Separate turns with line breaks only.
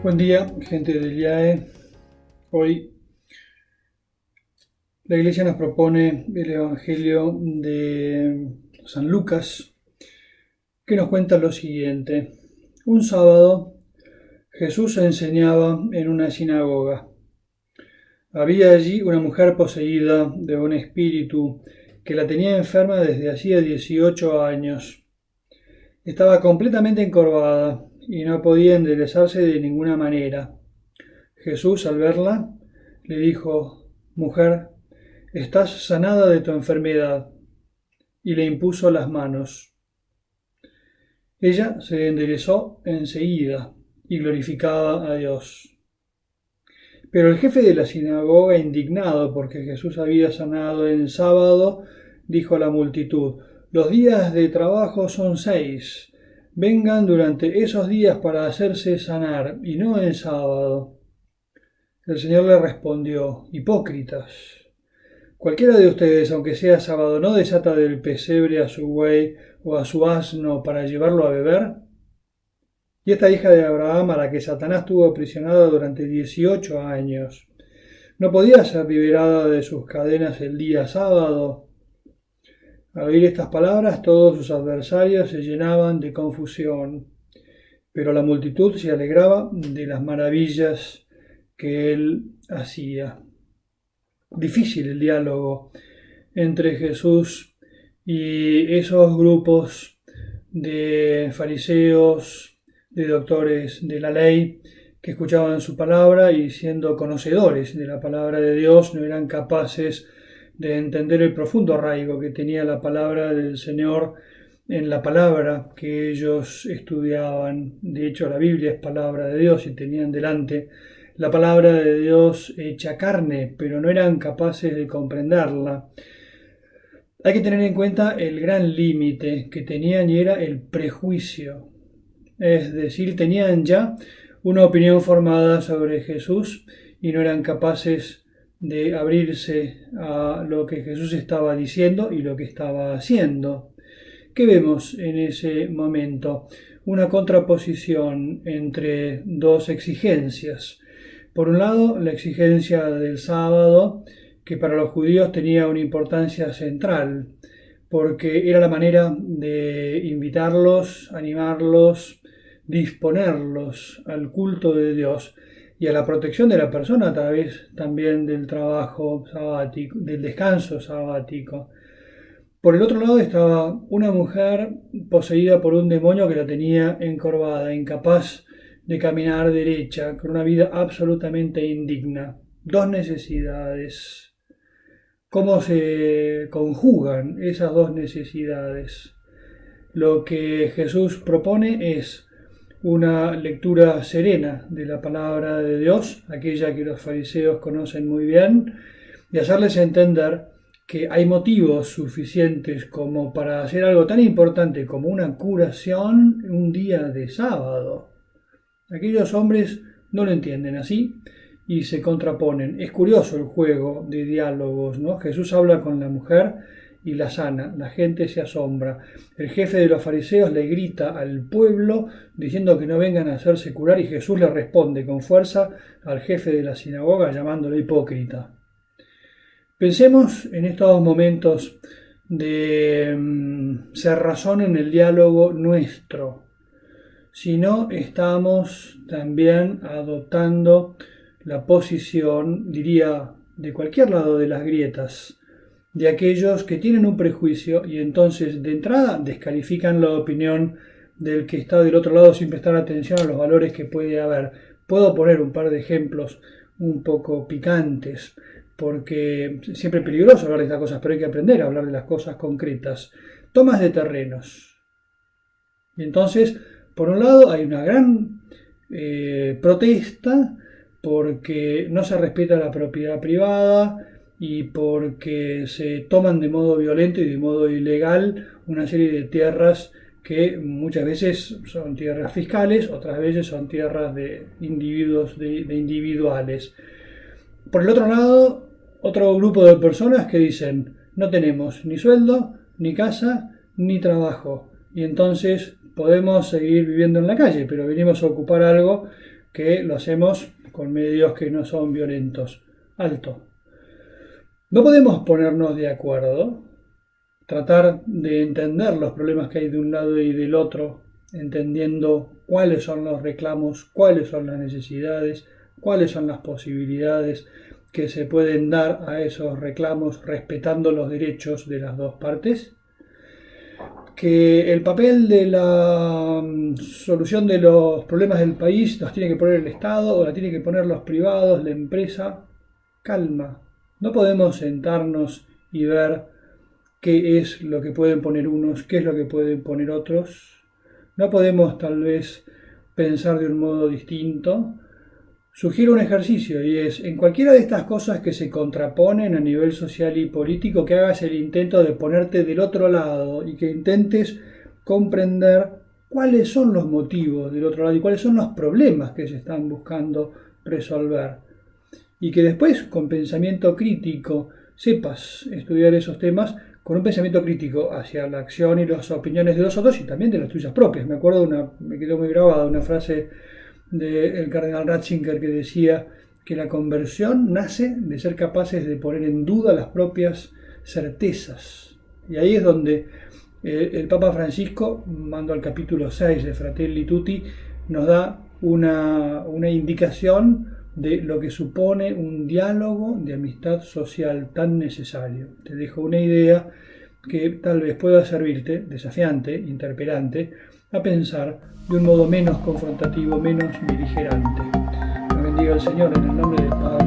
Buen día, gente del IAE. Hoy la Iglesia nos propone el Evangelio de San Lucas, que nos cuenta lo siguiente. Un sábado Jesús enseñaba en una sinagoga. Había allí una mujer poseída de un espíritu que la tenía enferma desde hacía 18 años. Estaba completamente encorvada y no podía enderezarse de ninguna manera. Jesús, al verla, le dijo: Mujer, estás sanada de tu enfermedad, y le impuso las manos. Ella se enderezó enseguida y glorificaba a Dios. Pero el jefe de la sinagoga, indignado porque Jesús había sanado en sábado, dijo a la multitud: Los días de trabajo son 6. Vengan durante esos días para hacerse sanar, y no en sábado. El Señor le respondió: Hipócritas. Cualquiera de ustedes, aunque sea sábado, ¿no desata del pesebre a su buey o a su asno para llevarlo a beber? Y esta hija de Abraham, a la que Satanás tuvo aprisionada durante 18 años, ¿no podía ser liberada de sus cadenas el día sábado? Al oír estas palabras, todos sus adversarios se llenaban de confusión, pero la multitud se alegraba de las maravillas que él hacía. Difícil el diálogo entre Jesús y esos grupos de fariseos, de doctores de la ley, que escuchaban su palabra y, siendo conocedores de la palabra de Dios, no eran capaces de entender el profundo arraigo que tenía la palabra del Señor en la palabra que ellos estudiaban. De hecho, la Biblia es palabra de Dios y tenían delante la palabra de Dios hecha carne, pero no eran capaces de comprenderla. Hay que tener en cuenta el gran límite que tenían, y era el prejuicio. Es decir, tenían ya una opinión formada sobre Jesús y no eran capaces de abrirse a lo que Jesús estaba diciendo y lo que estaba haciendo. ¿Qué vemos en ese momento? Una contraposición entre dos exigencias. Por un lado, la exigencia del sábado, que para los judíos tenía una importancia central, porque era la manera de invitarlos, animarlos, disponerlos al culto de Dios y a la protección de la persona a través también del trabajo sabático, del descanso sabático. Por el otro lado estaba una mujer poseída por un demonio que la tenía encorvada, incapaz de caminar derecha, con una vida absolutamente indigna. Dos necesidades. ¿Cómo se conjugan esas dos necesidades? Lo que Jesús propone es una lectura serena de la palabra de Dios, aquella que los fariseos conocen muy bien, y hacerles entender que hay motivos suficientes como para hacer algo tan importante como una curación un día de sábado. Aquellos hombres no lo entienden así y se contraponen. Es curioso el juego de diálogos, ¿no? Jesús habla con la mujer y la sana. La gente se asombra. El jefe de los fariseos le grita al pueblo diciendo que no vengan a hacerse curar, y Jesús le responde con fuerza al jefe de la sinagoga llamándolo hipócrita. Pensemos en estos momentos de cerrazón en el diálogo nuestro. Si no estamos también adoptando la posición, diría, de cualquier lado de las grietas, de aquellos que tienen un prejuicio y entonces de entrada descalifican la opinión del que está del otro lado sin prestar atención a los valores que puede haber. Puedo poner un par de ejemplos un poco picantes, porque siempre es peligroso hablar de estas cosas, pero hay que aprender a hablar de las cosas concretas. Tomas de terrenos. Y entonces, por un lado, hay una gran protesta porque no se respeta la propiedad privada y porque se toman de modo violento y de modo ilegal una serie de tierras que muchas veces son tierras fiscales, otras veces son tierras de individuos, de individuales. Por el otro lado, otro grupo de personas que dicen: no tenemos ni sueldo, ni casa, ni trabajo, y entonces podemos seguir viviendo en la calle, pero venimos a ocupar algo que lo hacemos con medios que no son violentos. Alto. No podemos ponernos de acuerdo, tratar de entender los problemas que hay de un lado y del otro, entendiendo cuáles son los reclamos, cuáles son las necesidades, cuáles son las posibilidades que se pueden dar a esos reclamos respetando los derechos de las dos partes. Que el papel de la solución de los problemas del país los tiene que poner el Estado o la tiene que poner los privados, la empresa. Calma. No podemos sentarnos y ver qué es lo que pueden poner unos, qué es lo que pueden poner otros. No podemos tal vez pensar de un modo distinto. Sugiero un ejercicio y es, en cualquiera de estas cosas que se contraponen a nivel social y político, que hagas el intento de ponerte del otro lado y que intentes comprender cuáles son los motivos del otro lado y cuáles son los problemas que se están buscando resolver. Y que después, con pensamiento crítico, sepas estudiar esos temas con un pensamiento crítico hacia la acción y las opiniones de los otros y también de las tuyas propias. Me acuerdo, me quedó muy grabada una frase del cardenal Ratzinger que decía que la conversión nace de ser capaces de poner en duda las propias certezas. Y ahí es donde el Papa Francisco, mando al capítulo 6 de Fratelli Tutti, nos da una indicación de lo que supone un diálogo de amistad social tan necesario. Te dejo una idea que tal vez pueda servirte, desafiante, interpelante, a pensar de un modo menos confrontativo, menos beligerante. Me bendiga el Señor en el nombre del Padre,